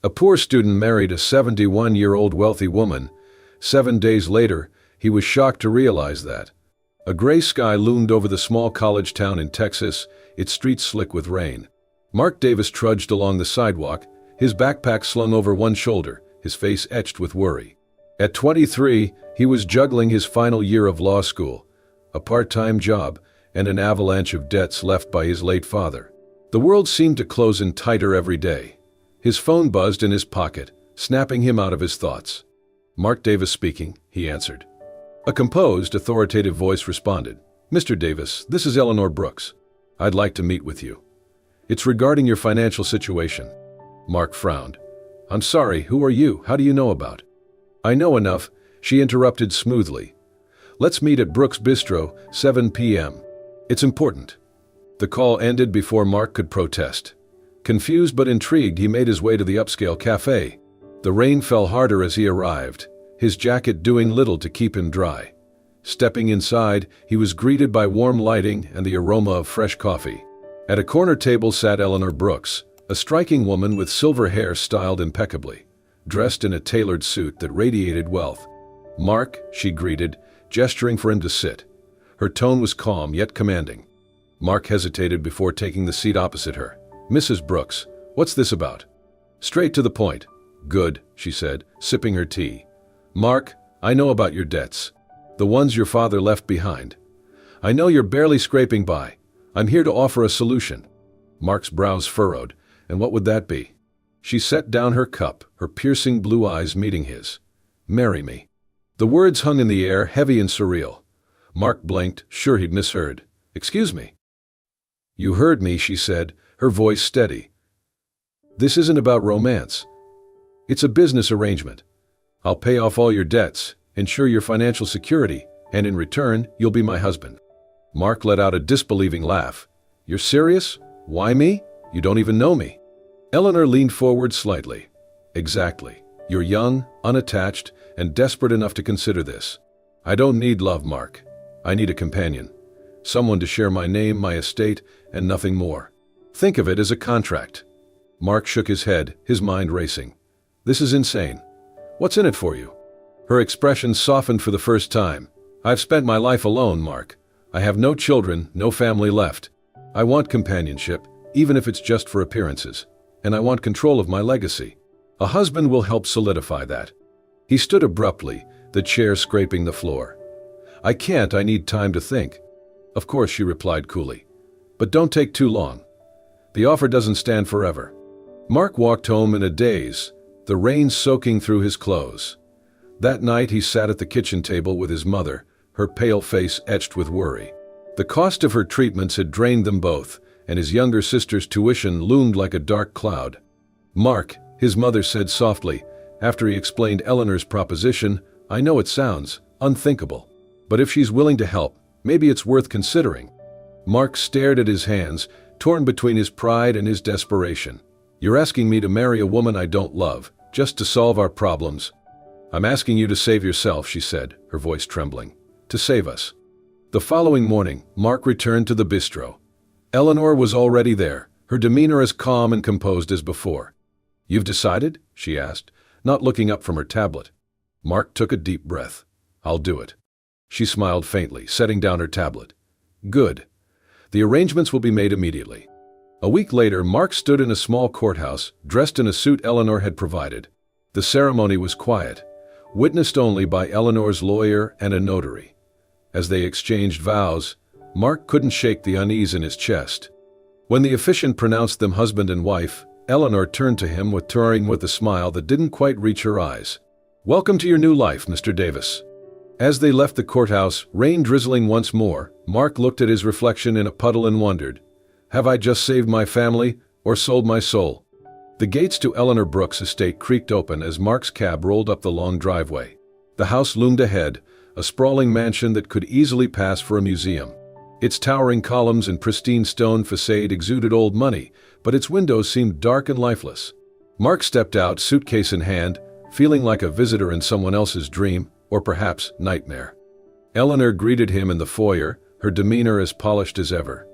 A poor student married a 71-year-old wealthy woman. 7 days later, he was shocked to realize that. A gray sky loomed over the small college town in Texas, its streets slick with rain. Mark Davis trudged along the sidewalk, his backpack slung over one shoulder, his face etched with worry. At 23, he was juggling his final year of law school, a part-time job, and an avalanche of debts left by his late father. The world seemed to close in tighter every day. His phone buzzed in his pocket, snapping him out of his thoughts. "Mark Davis speaking," he answered. A composed, authoritative voice responded. "Mr. Davis, this is Eleanor Brooks. I'd like to meet with you. It's regarding your financial situation." Mark frowned. "I'm sorry, who are you? How do you know about?" "I know enough," she interrupted smoothly. "Let's meet at Brooks Bistro, 7 p.m. It's important." The call ended before Mark could protest. Confused but intrigued, he made his way to the upscale cafe. The rain fell harder as he arrived, his jacket doing little to keep him dry. Stepping inside, he was greeted by warm lighting and the aroma of fresh coffee. At a corner table sat Eleanor Brooks, a striking woman with silver hair styled impeccably, dressed in a tailored suit that radiated wealth. "Mark," she greeted, gesturing for him to sit. Her tone was calm yet commanding. Mark hesitated before taking the seat opposite her. "Mrs. Brooks, what's this about?" "Straight to the point." "Good," she said, sipping her tea. "Mark, I know about your debts. The ones your father left behind. I know you're barely scraping by. I'm here to offer a solution." Mark's brows furrowed. "And what would that be?" She set down her cup, her piercing blue eyes meeting his. "Marry me." The words hung in the air, heavy and surreal. Mark blinked, sure he'd misheard. "Excuse me." "You heard me," she said, her voice steady. "This isn't about romance. It's a business arrangement. I'll pay off all your debts, ensure your financial security, and in return, you'll be my husband." Mark let out a disbelieving laugh. "You're serious? Why me? You don't even know me." Eleanor leaned forward slightly. "Exactly. You're young, unattached, and desperate enough to consider this. I don't need love, Mark. I need a companion. Someone to share my name, my estate, and nothing more. Think of it as a contract." Mark shook his head, his mind racing. "This is insane. What's in it for you?" Her expression softened for the first time. "I've spent my life alone, Mark. I have no children, no family left. I want companionship, even if it's just for appearances. And I want control of my legacy. A husband will help solidify that." He stood abruptly, the chair scraping the floor. "I can't, I need time to think." "Of course," she replied coolly. "But don't take too long. The offer doesn't stand forever." Mark walked home in a daze, the rain soaking through his clothes. That night he sat at the kitchen table with his mother, her pale face etched with worry. The cost of her treatments had drained them both, and his younger sister's tuition loomed like a dark cloud. "Mark," his mother said softly, after he explained Eleanor's proposition, "I know it sounds unthinkable, but if she's willing to help, maybe it's worth considering." Mark stared at his hands, torn between his pride and his desperation. "You're asking me to marry a woman I don't love, just to solve our problems?" "I'm asking you to save yourself," she said, her voice trembling. "To save us." The following morning, Mark returned to the bistro. Eleanor was already there, her demeanor as calm and composed as before. "You've decided?" she asked, not looking up from her tablet. Mark took a deep breath. "I'll do it." She smiled faintly, setting down her tablet. "Good. The arrangements will be made immediately." A week later, Mark stood in a small courthouse, dressed in a suit Eleanor had provided. The ceremony was quiet, witnessed only by Eleanor's lawyer and a notary. As they exchanged vows, Mark couldn't shake the unease in his chest. When the officiant pronounced them husband and wife, Eleanor turned to him with a smile that didn't quite reach her eyes. "Welcome to your new life, Mr. Davis." As they left the courthouse, rain drizzling once more, Mark looked at his reflection in a puddle and wondered, have I just saved my family or sold my soul? The gates to Eleanor Brooks' estate creaked open as Mark's cab rolled up the long driveway. The house loomed ahead, a sprawling mansion that could easily pass for a museum. Its towering columns and pristine stone facade exuded old money, but its windows seemed dark and lifeless. Mark stepped out, suitcase in hand, feeling like a visitor in someone else's dream, or perhaps nightmare. Eleanor greeted him in the foyer, her demeanor as polished as ever.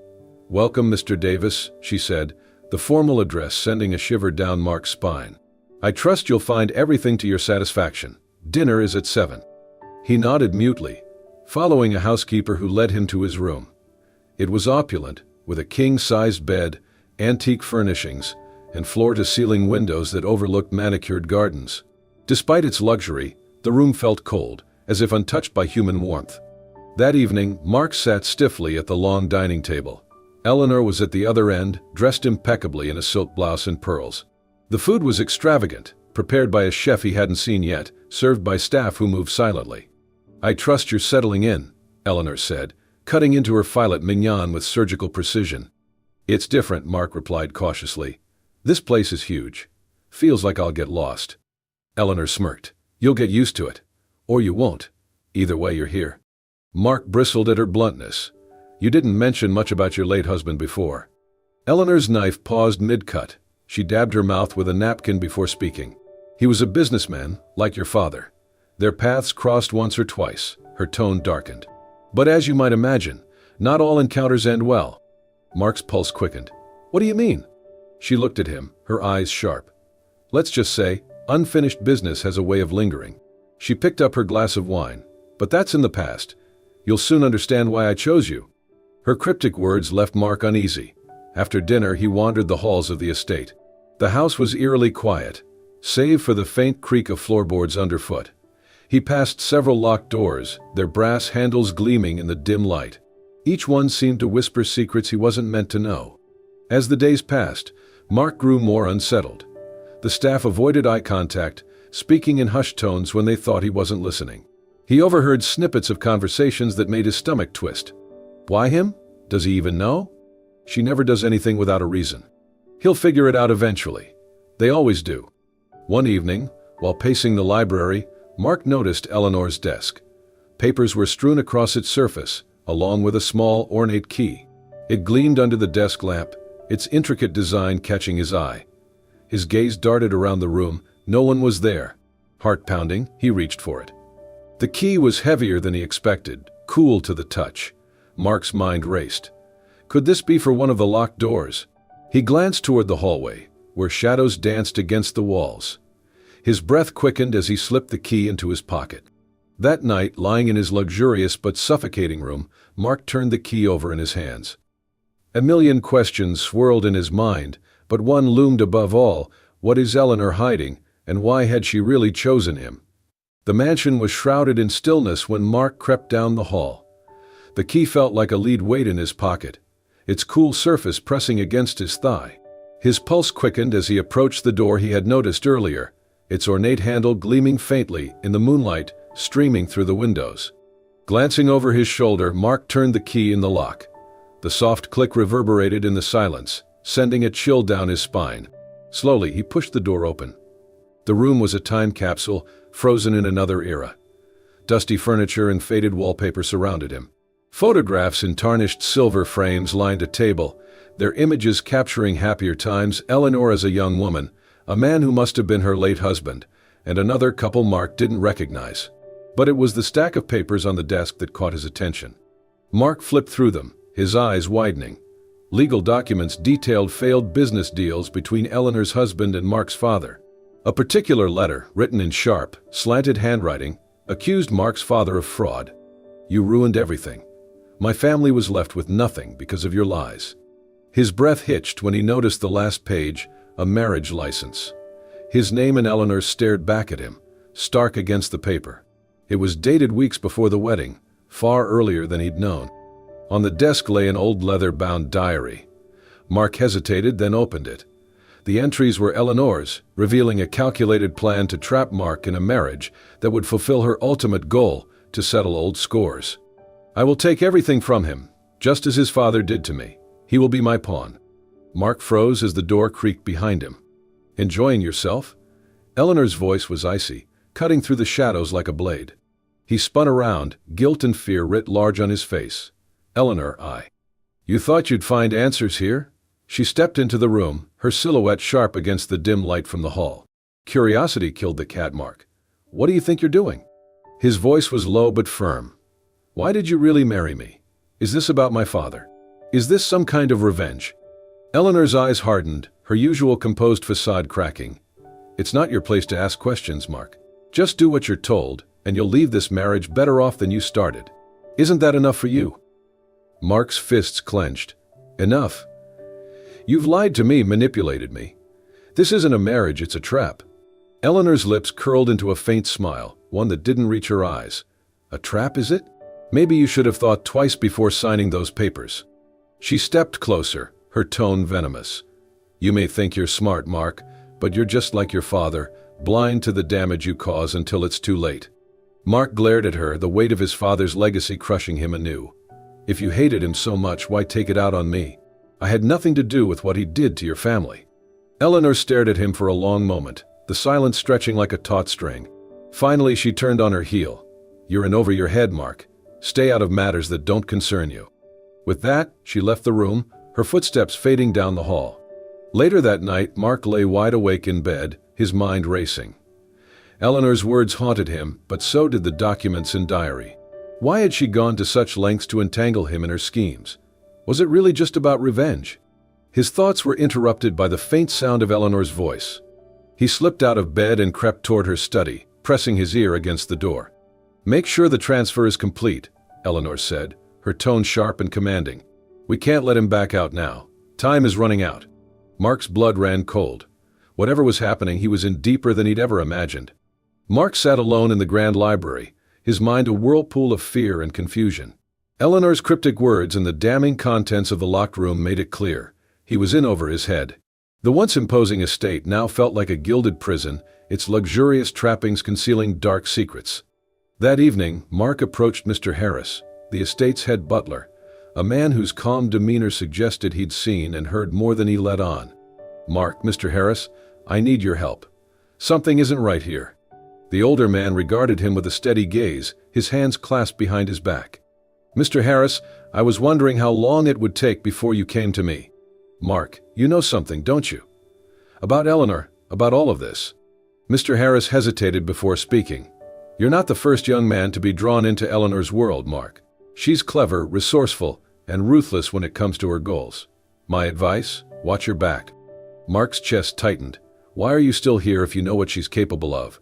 "Welcome, Mr. Davis," she said, the formal address sending a shiver down Mark's spine. I trust you'll find everything to your satisfaction. Dinner is at 7. He nodded mutely, following a housekeeper who led him to his room. It was opulent, with a king-sized bed, antique furnishings, and floor-to-ceiling windows that overlooked manicured gardens. Despite its luxury, the room felt cold, as if untouched by human warmth. That evening, Mark sat stiffly at the long dining table. Eleanor was at the other end, dressed impeccably in a silk blouse and pearls. The food was extravagant, prepared by a chef he hadn't seen yet, served by staff who moved silently. "I trust you're settling in," Eleanor said, cutting into her filet mignon with surgical precision. "It's different," Mark replied cautiously. "This place is huge. Feels like I'll get lost." Eleanor smirked. "You'll get used to it. Or you won't. Either way, you're here." Mark bristled at her bluntness. "You didn't mention much about your late husband before." Eleanor's knife paused mid-cut. She dabbed her mouth with a napkin before speaking. "He was a businessman, like your father. Their paths crossed once or twice." Her tone darkened. "But as you might imagine, not all encounters end well." Mark's pulse quickened. "What do you mean?" She looked at him, her eyes sharp. "Let's just say, unfinished business has a way of lingering." She picked up her glass of wine. "But that's in the past. You'll soon understand why I chose you." Her cryptic words left Mark uneasy. After dinner, he wandered the halls of the estate. The house was eerily quiet, save for the faint creak of floorboards underfoot. He passed several locked doors, their brass handles gleaming in the dim light. Each one seemed to whisper secrets he wasn't meant to know. As the days passed, Mark grew more unsettled. The staff avoided eye contact, speaking in hushed tones when they thought he wasn't listening. He overheard snippets of conversations that made his stomach twist. Why him? Does he even know? She never does anything without a reason. He'll figure it out eventually. They always do. One evening, while pacing the library, Mark noticed Eleanor's desk. Papers were strewn across its surface, along with a small, ornate key. It gleamed under the desk lamp, its intricate design catching his eye. His gaze darted around the room. No one was there. Heart pounding, he reached for it. The key was heavier than he expected, cool to the touch. Mark's mind raced. Could this be for one of the locked doors? He glanced toward the hallway, where shadows danced against the walls. His breath quickened as he slipped the key into his pocket. That night, lying in his luxurious but suffocating room, Mark turned the key over in his hands. A million questions swirled in his mind, but one loomed above all. What is Eleanor hiding, and why had she really chosen him? The mansion was shrouded in stillness when Mark crept down the hall. The key felt like a lead weight in his pocket, its cool surface pressing against his thigh. His pulse quickened as he approached the door he had noticed earlier, its ornate handle gleaming faintly in the moonlight streaming through the windows. Glancing over his shoulder, Mark turned the key in the lock. The soft click reverberated in the silence, sending a chill down his spine. Slowly, he pushed the door open. The room was a time capsule, frozen in another era. Dusty furniture and faded wallpaper surrounded him. Photographs in tarnished silver frames lined a table, their images capturing happier times, Eleanor as a young woman, a man who must have been her late husband, and another couple Mark didn't recognize. But it was the stack of papers on the desk that caught his attention. Mark flipped through them, his eyes widening. Legal documents detailed failed business deals between Eleanor's husband and Mark's father. A particular letter, written in sharp, slanted handwriting, accused Mark's father of fraud. "You ruined everything. My family was left with nothing because of your lies." His breath hitched when he noticed the last page, a marriage license. His name and Eleanor's stared back at him, stark against the paper. It was dated weeks before the wedding, far earlier than he'd known. On the desk lay an old leather-bound diary. Mark hesitated, then opened it. The entries were Eleanor's, revealing a calculated plan to trap Mark in a marriage that would fulfill her ultimate goal, to settle old scores. "I will take everything from him, just as his father did to me. He will be my pawn." Mark froze as the door creaked behind him. "Enjoying yourself?" Eleanor's voice was icy, cutting through the shadows like a blade. He spun around, guilt and fear writ large on his face. "Eleanor, You thought you'd find answers here?" She stepped into the room, her silhouette sharp against the dim light from the hall. Curiosity killed the cat, Mark. "What do you think you're doing?" His voice was low but firm. "Why did you really marry me? Is this about my father? Is this some kind of revenge?" Eleanor's eyes hardened, her usual composed facade cracking. It's not your place to ask questions, Mark. Just do what you're told, and you'll leave this marriage better off than you started. Isn't that enough for you? Mark's fists clenched. Enough. You've lied to me, manipulated me. This isn't a marriage, it's a trap. Eleanor's lips curled into a faint smile, one that didn't reach her eyes. A trap, is it? Maybe you should have thought twice before signing those papers. She stepped closer, her tone venomous. You may think you're smart, Mark, but you're just like your father, blind to the damage you cause until it's too late. Mark glared at her, the weight of his father's legacy crushing him anew. If you hated him so much, why take it out on me? I had nothing to do with what he did to your family. Eleanor stared at him for a long moment, the silence stretching like a taut string. Finally, she turned on her heel. You're in over your head, Mark. Stay out of matters that don't concern you. With that, she left the room, her footsteps fading down the hall. Later that night, Mark lay wide awake in bed, his mind racing. Eleanor's words haunted him, but so did the documents and diary. Why had she gone to such lengths to entangle him in her schemes? Was it really just about revenge? His thoughts were interrupted by the faint sound of Eleanor's voice. He slipped out of bed and crept toward her study, pressing his ear against the door. Make sure the transfer is complete, Eleanor said, her tone sharp and commanding. We can't let him back out now. Time is running out. Mark's blood ran cold. Whatever was happening, he was in deeper than he'd ever imagined. Mark sat alone in the grand library, his mind a whirlpool of fear and confusion. Eleanor's cryptic words and the damning contents of the locked room made it clear. He was in over his head. The once imposing estate now felt like a gilded prison, its luxurious trappings concealing dark secrets. That evening, Mark approached Mr. Harris, the estate's head butler, a man whose calm demeanor suggested he'd seen and heard more than he let on. Mark, Mr. Harris, I need your help. Something isn't right here. The older man regarded him with a steady gaze, his hands clasped behind his back. Mr. Harris, I was wondering how long it would take before you came to me. Mark, you know something, don't you? About Eleanor, about all of this. Mr. Harris hesitated before speaking. You're not the first young man to be drawn into Eleanor's world, Mark. She's clever, resourceful, and ruthless when it comes to her goals. My advice? Watch your back. Mark's chest tightened. Why are you still here if you know what she's capable of?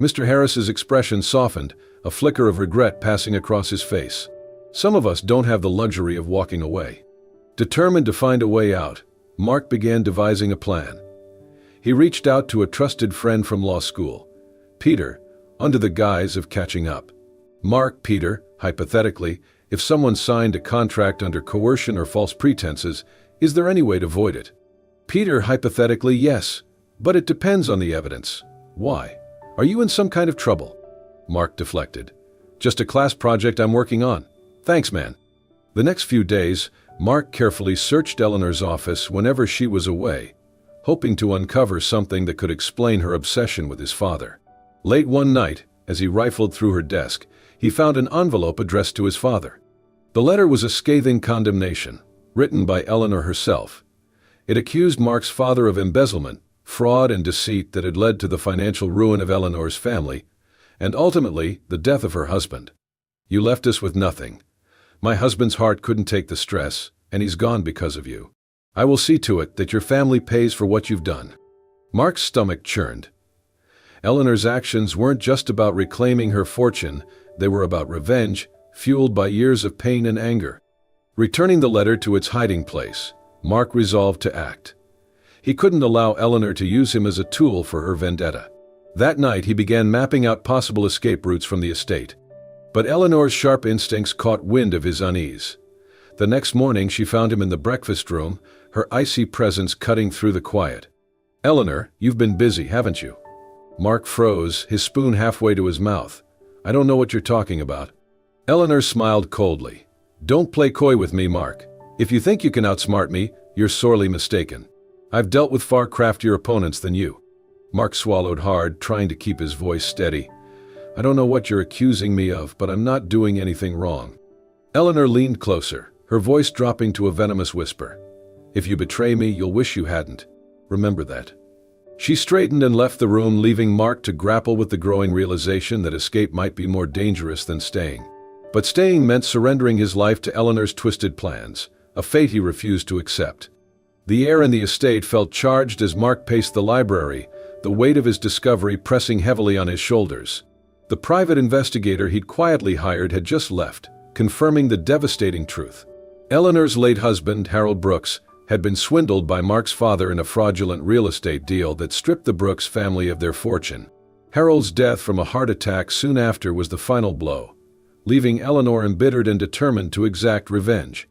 Mr. Harris's expression softened, a flicker of regret passing across his face. Some of us don't have the luxury of walking away. Determined to find a way out, Mark began devising a plan. He reached out to a trusted friend from law school, Peter, under the guise of catching up. Mark, Peter, hypothetically, if someone signed a contract under coercion or false pretenses, is there any way to void it? Peter, hypothetically, yes, but it depends on the evidence. Why? Are you in some kind of trouble? Mark deflected. Just a class project I'm working on. Thanks, man. The next few days, Mark carefully searched Eleanor's office whenever she was away, hoping to uncover something that could explain her obsession with his father. Late one night, as he rifled through her desk, he found an envelope addressed to his father. The letter was a scathing condemnation, written by Eleanor herself. It accused Mark's father of embezzlement, fraud, and deceit that had led to the financial ruin of Eleanor's family, and ultimately the death of her husband. You left us with nothing. My husband's heart couldn't take the stress, and he's gone because of you. I will see to it that your family pays for what you've done. Mark's stomach churned. Eleanor's actions weren't just about reclaiming her fortune, they were about revenge, fueled by years of pain and anger. Returning the letter to its hiding place, Mark resolved to act. He couldn't allow Eleanor to use him as a tool for her vendetta. That night he began mapping out possible escape routes from the estate. But Eleanor's sharp instincts caught wind of his unease. The next morning she found him in the breakfast room, her icy presence cutting through the quiet. Eleanor, you've been busy, haven't you? Mark froze, his spoon halfway to his mouth. I don't know what you're talking about. Eleanor smiled coldly. Don't play coy with me, Mark. If you think you can outsmart me, you're sorely mistaken. I've dealt with far craftier opponents than you. Mark swallowed hard, trying to keep his voice steady. I don't know what you're accusing me of, but I'm not doing anything wrong. Eleanor leaned closer, her voice dropping to a venomous whisper. If you betray me, you'll wish you hadn't. Remember that. She straightened and left the room, leaving Mark to grapple with the growing realization that escape might be more dangerous than staying. But staying meant surrendering his life to Eleanor's twisted plans, a fate he refused to accept. The air in the estate felt charged as Mark paced the library, the weight of his discovery pressing heavily on his shoulders. The private investigator he'd quietly hired had just left, confirming the devastating truth. Eleanor's late husband, Harold Brooks, had been swindled by Mark's father in a fraudulent real estate deal that stripped the Brooks family of their fortune. Harold's death from a heart attack soon after was the final blow, leaving Eleanor embittered and determined to exact revenge.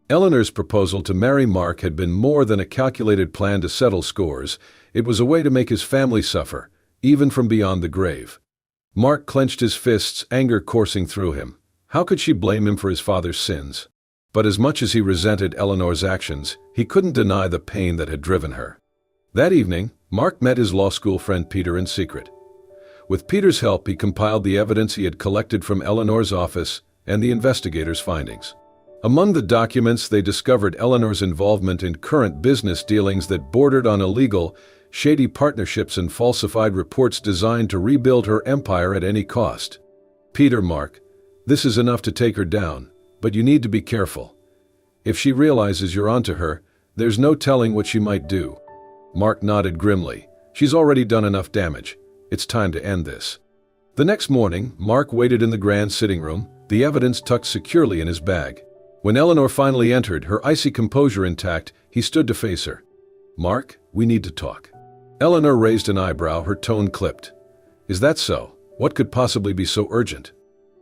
Eleanor's proposal to marry Mark had been more than a calculated plan to settle scores. It was a way to make his family suffer, even from beyond the grave. Mark clenched his fists, anger coursing through him. How could she blame him for his father's sins? But as much as he resented Eleanor's actions, he couldn't deny the pain that had driven her. That evening, Mark met his law school friend Peter in secret. With Peter's help, he compiled the evidence he had collected from Eleanor's office and the investigators' findings. Among the documents, they discovered Eleanor's involvement in current business dealings that bordered on illegal, shady partnerships and falsified reports designed to rebuild her empire at any cost. Peter, Mark, this is enough to take her down, but you need to be careful. If she realizes you're onto her, there's no telling what she might do. Mark nodded grimly. She's already done enough damage. It's time to end this. The next morning, Mark waited in the grand sitting room, the evidence tucked securely in his bag. When Eleanor finally entered, her icy composure intact, he stood to face her. "Mark, we need to talk." Eleanor raised an eyebrow, her tone clipped. "Is that so? What could possibly be so urgent?"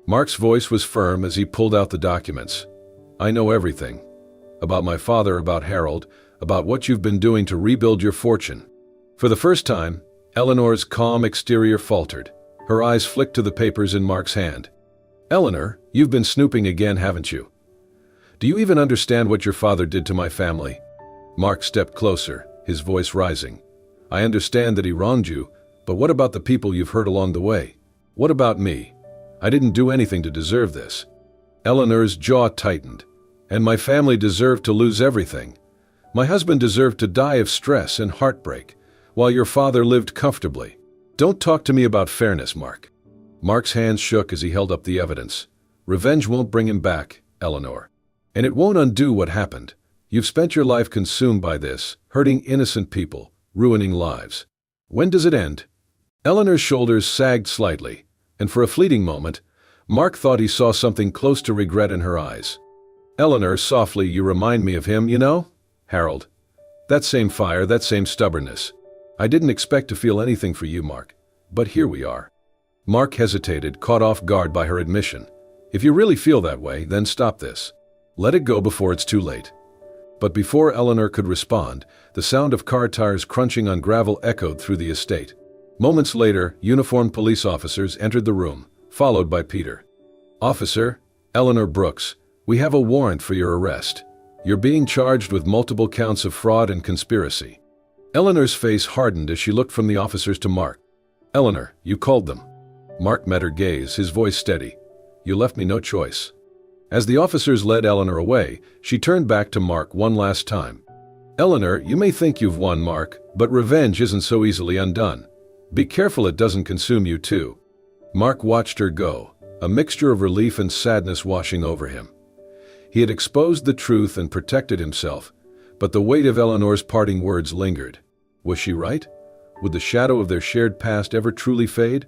Mark's voice was firm as he pulled out the documents. "I know everything. About my father, about Harold, about what you've been doing to rebuild your fortune." For the first time, Eleanor's calm exterior faltered. Her eyes flicked to the papers in Mark's hand. "Eleanor, you've been snooping again, haven't you? Do you even understand what your father did to my family?" Mark stepped closer, his voice rising. "I understand that he wronged you, but what about the people you've hurt along the way? What about me? I didn't do anything to deserve this." Eleanor's jaw tightened. "And my family deserved to lose everything. My husband deserved to die of stress and heartbreak, while your father lived comfortably. Don't talk to me about fairness, Mark." Mark's hands shook as he held up the evidence. "Revenge won't bring him back, Eleanor. And it won't undo what happened. You've spent your life consumed by this, hurting innocent people, ruining lives. When does it end?" Eleanor's shoulders sagged slightly, and for a fleeting moment, Mark thought he saw something close to regret in her eyes. "Eleanor, softly, you remind me of him, you know? Harold. That same fire, that same stubbornness. I didn't expect to feel anything for you, Mark. But here we are." Mark hesitated, caught off guard by her admission. "If you really feel that way, then stop this. Let it go before it's too late." But before Eleanor could respond, the sound of car tires crunching on gravel echoed through the estate. Moments later, uniformed police officers entered the room, followed by Peter. "Officer, Eleanor Brooks, we have a warrant for your arrest. You're being charged with multiple counts of fraud and conspiracy." Eleanor's face hardened as she looked from the officers to Mark. "Eleanor, you called them." Mark met her gaze, his voice steady. "You left me no choice." As the officers led Eleanor away, she turned back to Mark one last time. "Eleanor, you may think you've won, Mark, but revenge isn't so easily undone. Be careful it doesn't consume you too." Mark watched her go, a mixture of relief and sadness washing over him. He had exposed the truth and protected himself, but the weight of Eleanor's parting words lingered. Was she right? Would the shadow of their shared past ever truly fade?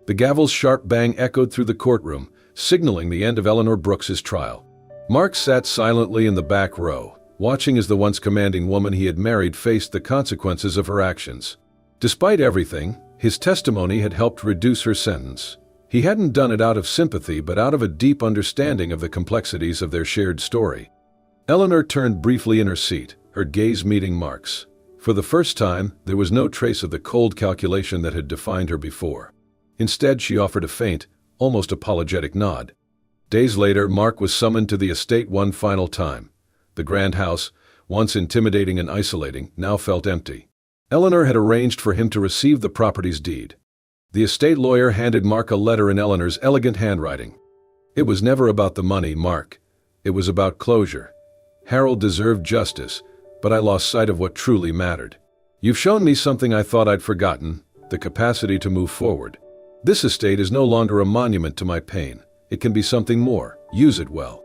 The gavel's sharp bang echoed through the courtroom, signaling the end of Eleanor Brooks's trial. Mark sat silently in the back row, watching as the once commanding woman he had married faced the consequences of her actions. Despite everything, his testimony had helped reduce her sentence. He hadn't done it out of sympathy but out of a deep understanding of the complexities of their shared story. Eleanor turned briefly in her seat, her gaze meeting Mark's. For the first time, there was no trace of the cold calculation that had defined her before. Instead, she offered a faint, almost apologetic nod. Days later, Mark was summoned to the estate one final time. The grand house, once intimidating and isolating, now felt empty. Eleanor had arranged for him to receive the property's deed. The estate lawyer handed Mark a letter in Eleanor's elegant handwriting. "It was never about the money, Mark. It was about closure. Harold deserved justice, but I lost sight of what truly mattered. You've shown me something I thought I'd forgotten, the capacity to move forward. This estate is no longer a monument to my pain. It can be something more. Use it well."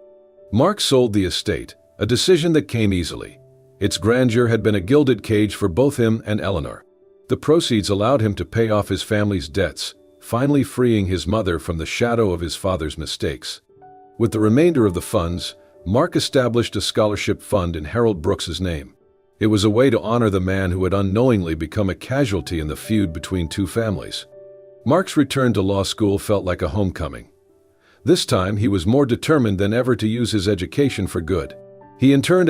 Mark sold the estate, a decision that came easily. Its grandeur had been a gilded cage for both him and Eleanor. The proceeds allowed him to pay off his family's debts, finally freeing his mother from the shadow of his father's mistakes. With the remainder of the funds, Mark established a scholarship fund in Harold Brooks's name. It was a way to honor the man who had unknowingly become a casualty in the feud between two families. Mark's return to law school felt like a homecoming. This time, he was more determined than ever to use his education for good. He interned